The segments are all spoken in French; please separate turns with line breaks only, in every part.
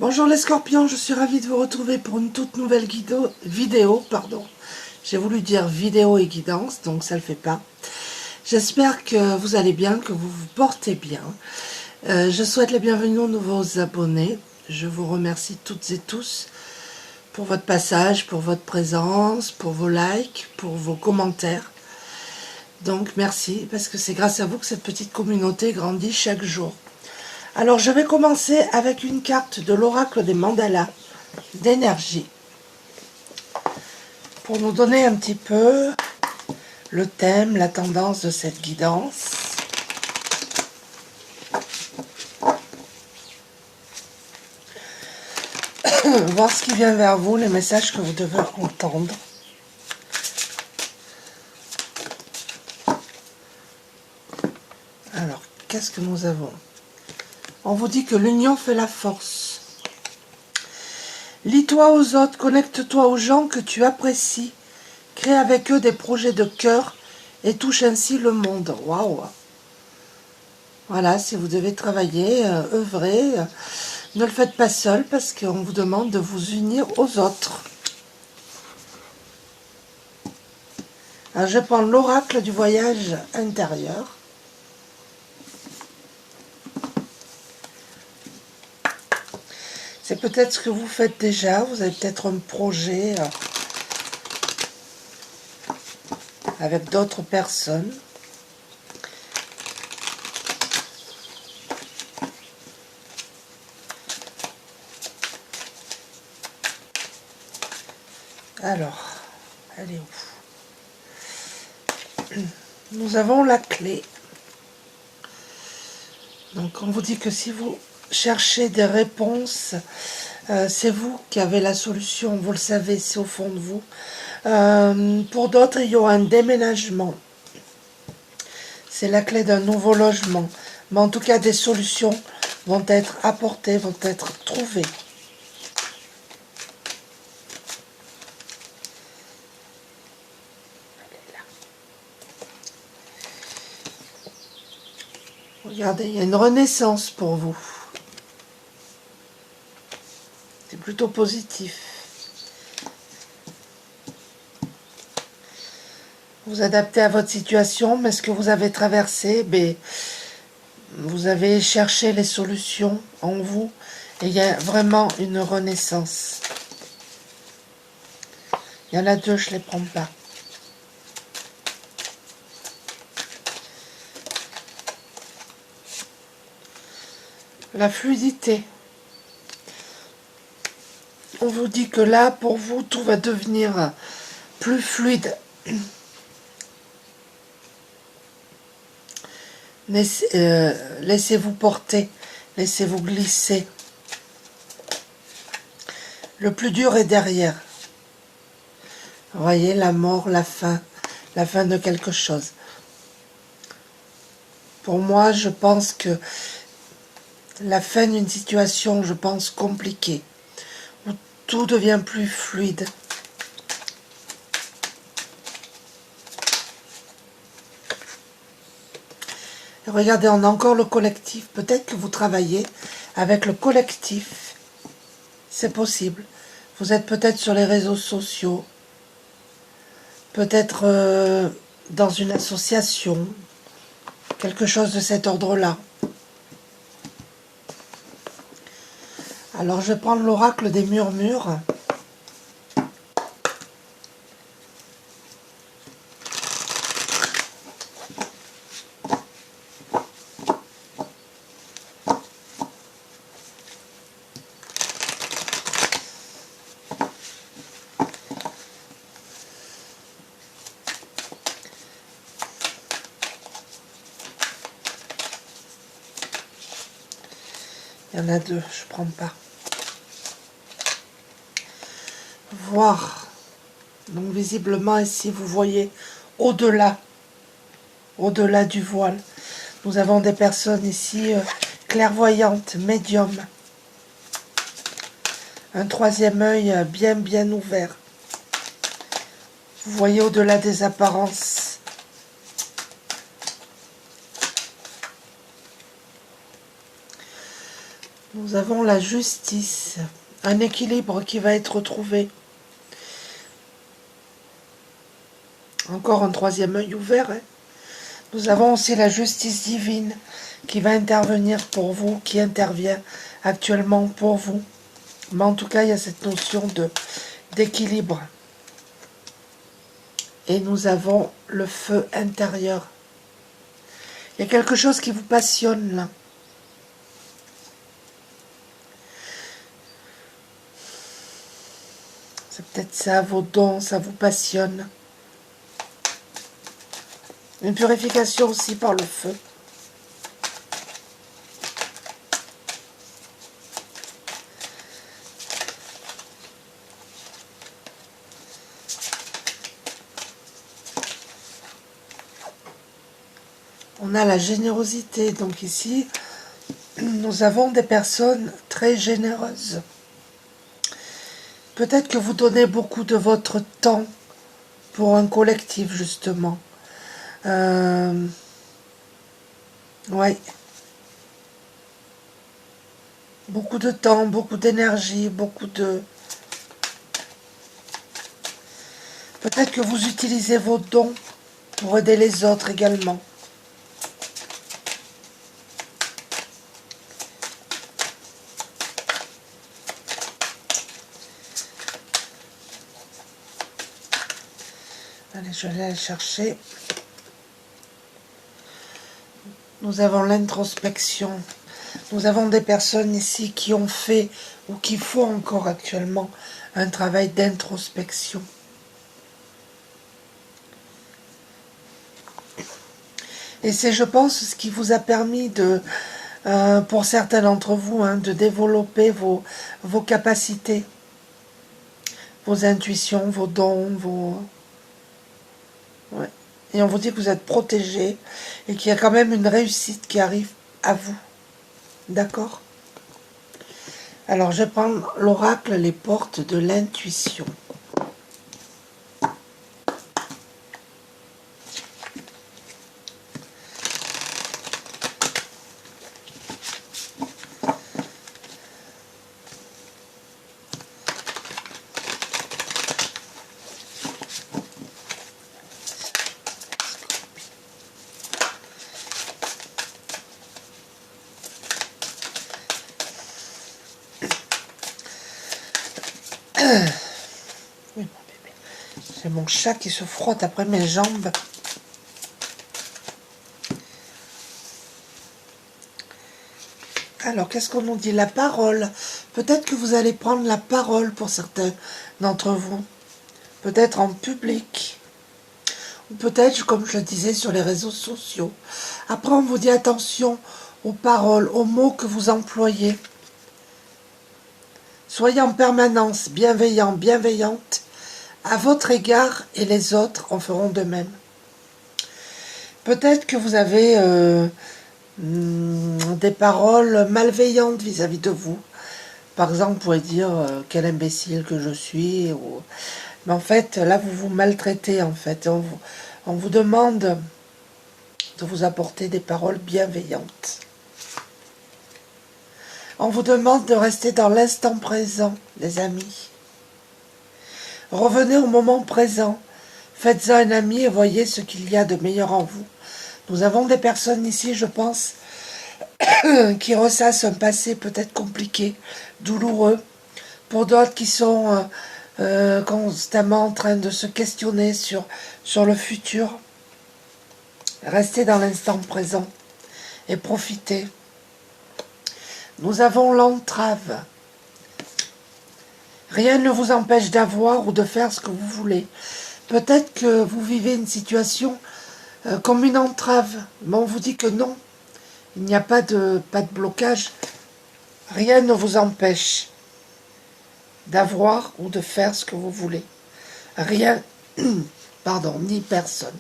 Bonjour les scorpions, je suis ravie de vous retrouver pour une toute nouvelle vidéo. J'ai voulu dire vidéo et guidance, donc ça ne le fait pas. J'espère que vous allez bien, que vous vous portez bien. Je souhaite la bienvenue aux nouveaux abonnés. Je vous remercie toutes et tous pour votre passage, pour votre présence, pour vos likes, pour vos commentaires. Donc merci, parce que c'est grâce à vous que cette petite communauté grandit chaque jour. Alors je vais commencer avec une carte de l'oracle des mandalas d'énergie pour nous donner un petit peu le thème, la tendance de cette guidance. Voir ce qui vient vers vous, les messages que vous devez entendre. Alors, qu'est-ce que nous avons? On vous dit que l'union fait la force. Lie-toi aux autres, connecte-toi aux gens que tu apprécies. Crée avec eux des projets de cœur et touche ainsi le monde. Waouh! Voilà, si vous devez travailler, œuvrer, ne le faites pas seul parce qu'on vous demande de vous unir aux autres. Alors, je prends l'oracle du voyage intérieur. C'est peut-être ce que vous faites déjà, vous avez peut-être un projet avec d'autres personnes. Alors, elle est où? Nous avons la clé. Donc on vous dit que si vous cherchez des réponses, c'est vous qui avez la solution, vous le savez, c'est au fond de vous. Pour d'autres, il y aura un déménagement. C'est la clé d'un nouveau logement. Mais en tout cas, des solutions vont être apportées, vont être trouvées. Regardez, il y a une renaissance pour vous. C'est plutôt positif. Vous adaptez à votre situation, mais ce que vous avez traversé, vous avez cherché les solutions en vous et il y a vraiment une renaissance. Il y en a deux, je ne les prends pas. La fluidité. On vous dit que là, pour vous, tout va devenir plus fluide. Laissez-vous porter, laissez-vous glisser. Le plus dur est derrière. Vous voyez, la mort, la fin de quelque chose. Pour moi, je pense que la fin d'une situation, je pense, compliquée, où tout devient plus fluide. Et regardez, on a encore le collectif. Peut-être que vous travaillez avec le collectif. C'est possible. Vous êtes peut-être sur les réseaux sociaux. Peut-être dans une association. Quelque chose de cet ordre-là. Alors, je vais prendre l'oracle des murmures. Il y en a deux, je ne prends pas. Voir. Donc visiblement ici, vous voyez au-delà du voile. Nous avons des personnes ici clairvoyantes, médiums. Un troisième œil bien ouvert. Vous voyez au-delà des apparences. Nous Nous avons la justice, un équilibre qui va être retrouvé. Encore un troisième œil ouvert. Hein. Nous avons aussi la justice divine qui va intervenir pour vous, qui intervient actuellement pour vous. Mais en tout cas, il y a cette notion d'équilibre. Et nous avons le feu intérieur. Il y a quelque chose qui vous passionne là. C'est peut-être ça, vos dons, ça vous passionne. Une purification aussi par le feu. On a la générosité, donc ici, nous avons des personnes très généreuses. Peut-être que vous donnez beaucoup de votre temps pour un collectif, justement. Ouais. Beaucoup de temps, beaucoup d'énergie, beaucoup de... Peut-être que vous utilisez vos dons pour aider les autres également. Allez, je vais aller chercher. Nous avons l'introspection. Nous avons des personnes ici qui ont fait ou qui font encore actuellement un travail d'introspection. Et c'est, je pense, ce qui vous a permis de, pour certains d'entre vous, hein, de développer vos capacités, vos intuitions, vos dons, vos... Ouais. Et on vous dit que vous êtes protégés et qu'il y a quand même une réussite qui arrive à vous. D'accord? Alors, je vais prendre l'oracle, les portes de l'intuition. Oui, mon bébé. C'est mon chat qui se frotte après mes jambes. Alors, qu'est-ce qu'on nous dit? La parole. Peut-être que vous allez prendre la parole pour certains d'entre vous. Peut-être en public. Ou peut-être, comme je le disais, sur les réseaux sociaux. Après, on vous dit attention aux paroles, aux mots que vous employez. Soyez en permanence bienveillant, bienveillante à votre égard et les autres en feront de même. Peut-être que vous avez des paroles malveillantes vis-à-vis de vous. Par exemple, vous pouvez dire quel imbécile que je suis. Ou... Mais en fait, là, vous vous maltraitez, en fait. On vous demande de vous apporter des paroles bienveillantes. On vous demande de rester dans l'instant présent, les amis. Revenez au moment présent. Faites-en un ami et voyez ce qu'il y a de meilleur en vous. Nous avons des personnes ici, je pense, qui ressassent un passé peut-être compliqué, douloureux. Pour d'autres qui sont constamment en train de se questionner sur le futur. Restez dans l'instant présent et profitez. Nous avons l'entrave. Rien ne vous empêche d'avoir ou de faire ce que vous voulez. Peut-être que vous vivez une situation comme une entrave, mais on vous dit que non. Il n'y a pas de blocage. Rien ne vous empêche d'avoir ou de faire ce que vous voulez. Rien, pardon, ni personne.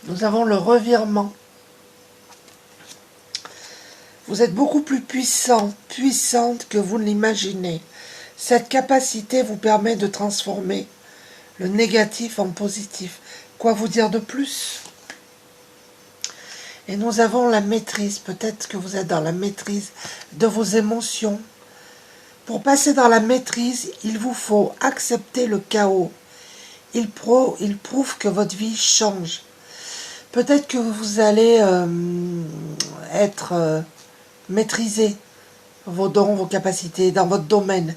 Nous avons le revirement. Vous êtes beaucoup plus puissant, puissante que vous ne l'imaginez. Cette capacité vous permet de transformer le négatif en positif. Quoi vous dire de plus? Et nous avons la maîtrise. Peut-être que vous êtes dans la maîtrise de vos émotions. Pour passer dans la maîtrise, il vous faut accepter le chaos. Il prouve que votre vie change. Peut-être que vous allez être maîtrisé, vos dons, vos capacités dans votre domaine.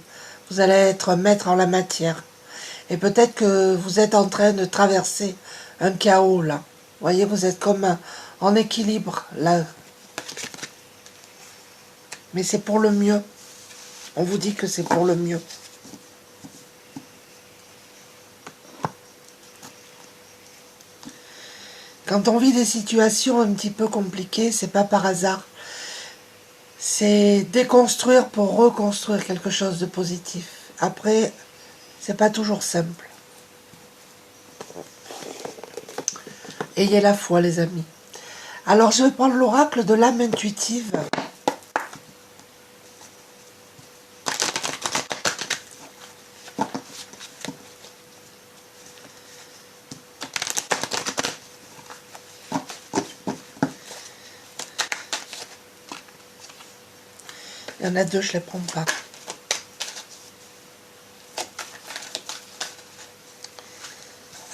Vous allez être maître en la matière. Et peut-être que vous êtes en train de traverser un chaos là. Vous voyez, vous êtes comme en équilibre là. Mais c'est pour le mieux. On vous dit que c'est pour le mieux. Quand on vit des situations un petit peu compliquées, c'est pas par hasard. C'est déconstruire pour reconstruire quelque chose de positif. Après, c'est pas toujours simple. Ayez la foi, les amis. Alors, je vais prendre l'oracle de l'âme intuitive. Il y en a deux, je ne les prends pas.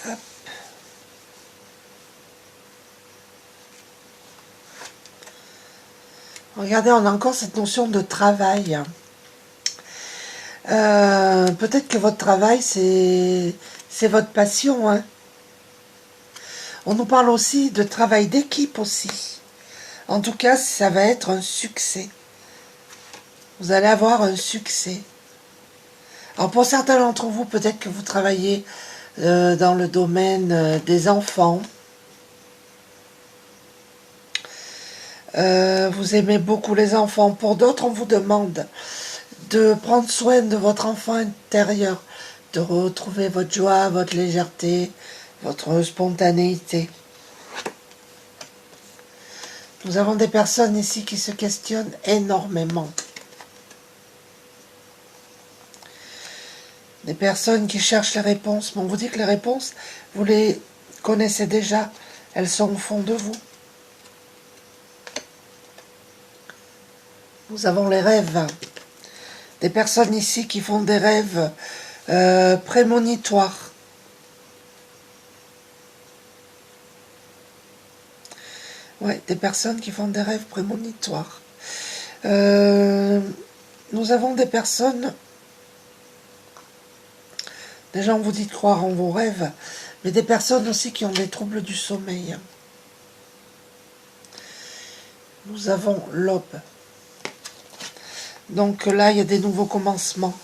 Hop. Regardez, on a encore cette notion de travail. Peut-être que votre travail, c'est votre passion. Hein. On nous parle aussi de travail d'équipe aussi. En tout cas, ça va être un succès. Vous allez avoir un succès. Alors pour certains d'entre vous, peut-être que vous travaillez dans le domaine des enfants. Vous aimez beaucoup les enfants. Pour d'autres, on vous demande de prendre soin de votre enfant intérieur, de retrouver votre joie, votre légèreté, votre spontanéité. Nous avons des personnes ici qui se questionnent énormément. Des personnes qui cherchent les réponses. Mais on vous dit que les réponses, vous les connaissez déjà. Elles sont au fond de vous. Nous avons les rêves. Des personnes ici qui font des rêves prémonitoires. Ouais, des personnes qui font des rêves prémonitoires. Nous avons des personnes... Déjà, on vous dit de croire en vos rêves, mais des personnes aussi qui ont des troubles du sommeil. Nous avons l'aube. Donc là, il y a des nouveaux commencements,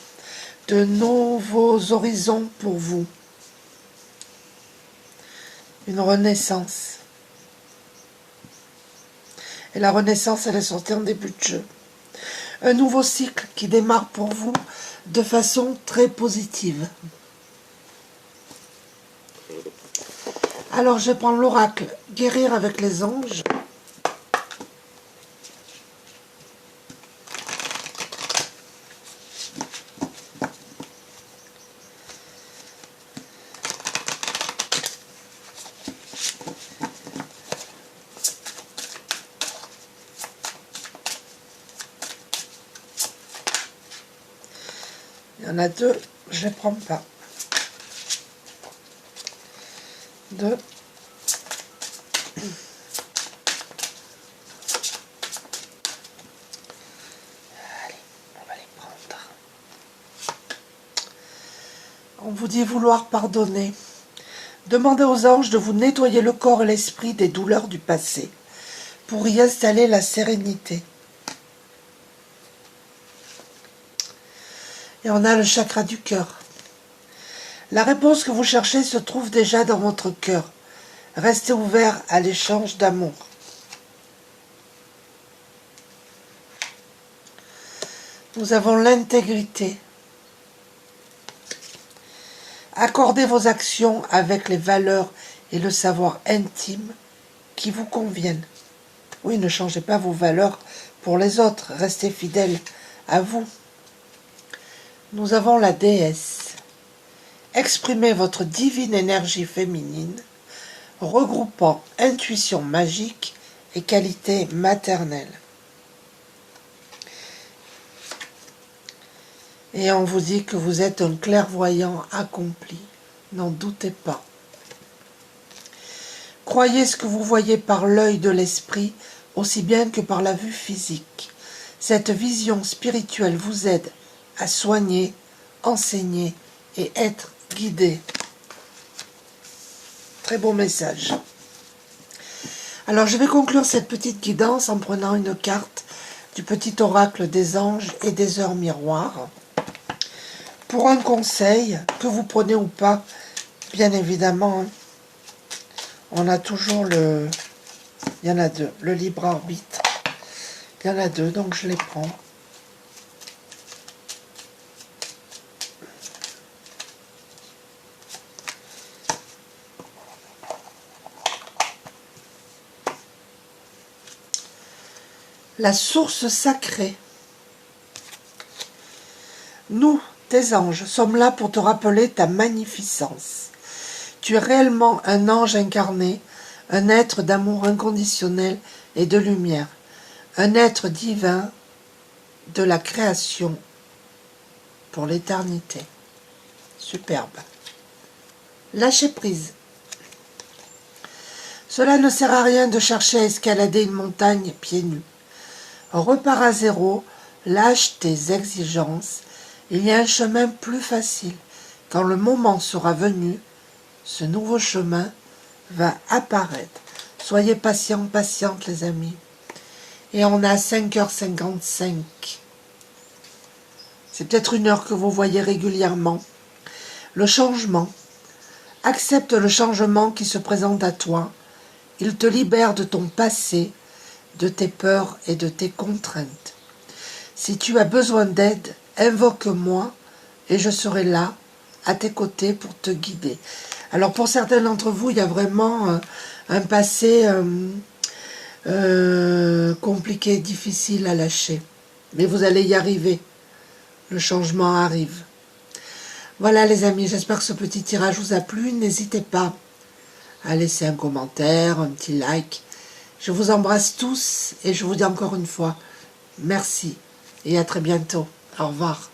de nouveaux horizons pour vous. Une renaissance. Et la renaissance, elle est sortie en début de jeu. Un nouveau cycle qui démarre pour vous de façon très positive. Alors, je vais prendre l'oracle « Guérir avec les anges ». Il y en a deux, je ne les prends pas. Deux. Allez, on va les prendre. On vous dit vouloir pardonner. Demandez aux anges de vous nettoyer le corps et l'esprit des douleurs du passé pour y installer la sérénité. Et on a le chakra du cœur. La réponse que vous cherchez se trouve déjà dans votre cœur. Restez ouvert à l'échange d'amour. Nous avons l'intégrité. Accordez vos actions avec les valeurs et le savoir intime qui vous conviennent. Oui, ne changez pas vos valeurs pour les autres. Restez fidèles à vous. Nous avons la déesse. Exprimez votre divine énergie féminine, regroupant intuition magique et qualités maternelles. Et on vous dit que vous êtes un clairvoyant accompli. N'en doutez pas. Croyez ce que vous voyez par l'œil de l'esprit, aussi bien que par la vue physique. Cette vision spirituelle vous aide à soigner, enseigner et être guidé. Très beau message. Alors je vais conclure cette petite guidance en prenant une carte du petit oracle des anges et des heures miroirs. Pour un conseil, que vous prenez ou pas, bien évidemment, on a toujours le... Il y en a deux, le libre arbitre. Il y en a deux, donc je les prends. La source sacrée. Nous, tes anges, sommes là pour te rappeler ta magnificence. Tu es réellement un ange incarné, un être d'amour inconditionnel et de lumière, un être divin de la création pour l'éternité. Superbe. Lâchez prise. Cela ne sert à rien de chercher à escalader une montagne pieds nus. Repars à zéro, lâche tes exigences. Il y a un chemin plus facile. Quand le moment sera venu, ce nouveau chemin va apparaître. Soyez patients, patientes les amis. Et on a 5h55. C'est peut-être une heure que vous voyez régulièrement. Le changement. Accepte le changement qui se présente à toi. Il te libère de ton passé, de tes peurs et de tes contraintes. Si tu as besoin d'aide, invoque-moi et je serai là, à tes côtés, pour te guider. Alors pour certains d'entre vous, il y a vraiment un passé compliqué, difficile à lâcher. Mais vous allez y arriver. Le changement arrive. Voilà les amis, j'espère que ce petit tirage vous a plu. N'hésitez pas à laisser un commentaire, un petit like. Je vous embrasse tous et je vous dis encore une fois merci et à très bientôt. Au revoir.